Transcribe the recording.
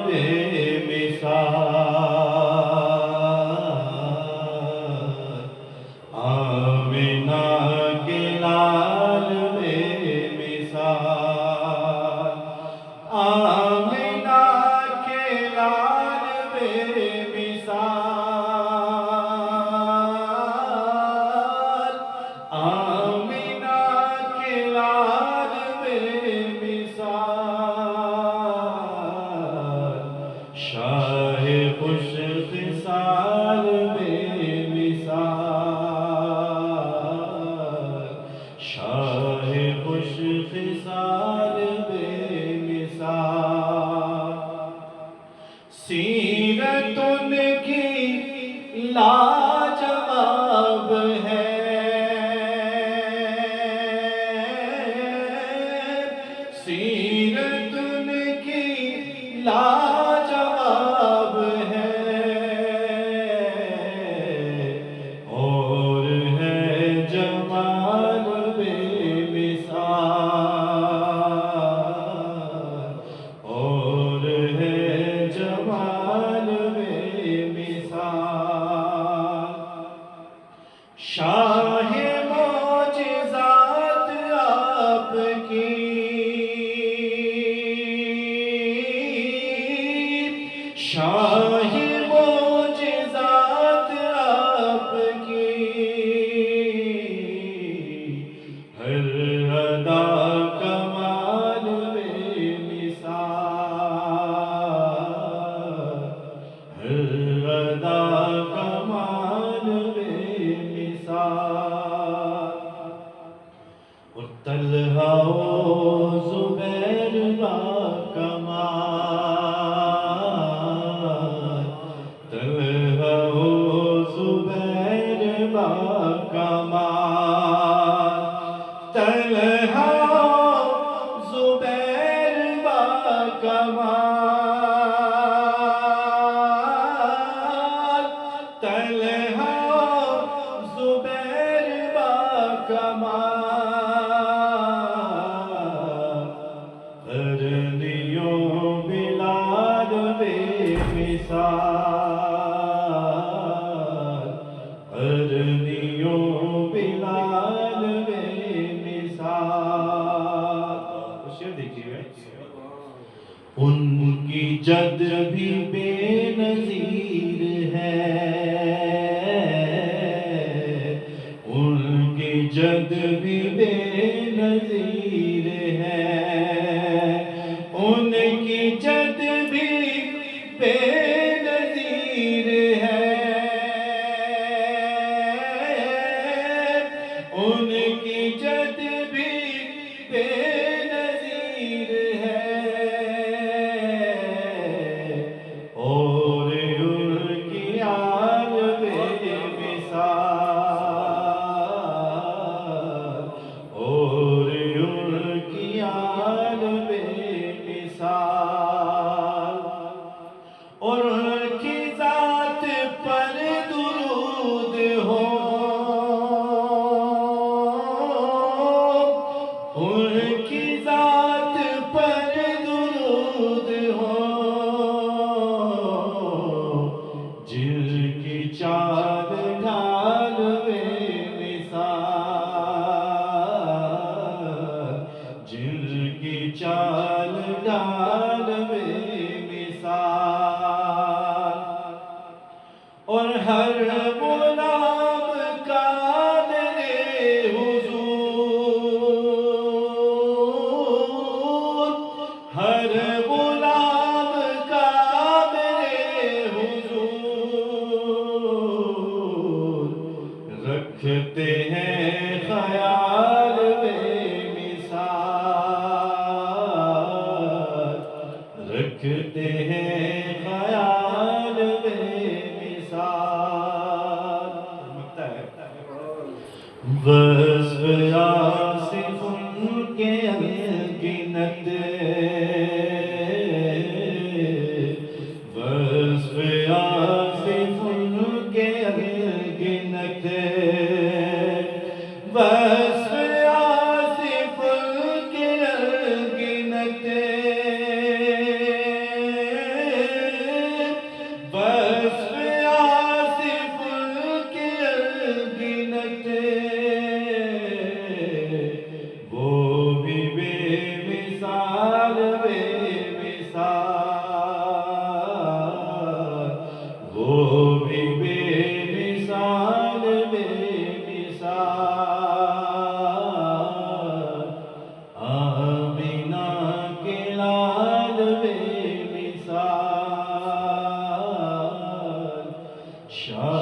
بے مثال آمنہ کے لال بے مثال آمنہ کے لال بے مثال آمنہ کے لال بے مثال شاہ خوش خصال بے مثال شاہ خوش خصال بے مثال سیرت ان کی لاجواب ہے سیرت ان کی لاجواب ہے اور ہے جمال بے مثال اور ہے جمال بے مثال شاہ معجزات آپ کی شاہ معجزات آپ کی ہر ادا کمال بے مثال ہر ادا کمال بے مثال اور طلحہ و زبیر با کمال طلحہ و زبیر با کمال طلحہ و زبیر با کمال طلحہ و زبیر با کمال قرنیوں بلال بے مثال قرنیوں بلال بے مثال شعر دیکھیے ان کی جد بھی بے نظیر ہے ان کی جد بھی بے نظیر ہے ان کی جد بھی بے نظیر ہے ان کی جد بھی بے نظیر ہے اور ان کی آل بے مثال اور ان کی آل بے مثال اور ان کی ذات پر درود ہو ان کی ذات پر درود ہو جن کی چال ڈھال بے مثال جن کی چال ڈھال بے مثال اور ہر غلام کا میرے حضور ہر غلام کا میرے حضور رکھتے ہیں خیال بے مثال رکھتے ہیں خیال بے مثال وصف آصف ان کے انگنت وصف آصف ان کے انگنت وصف آصف ان کے انگنت شاہ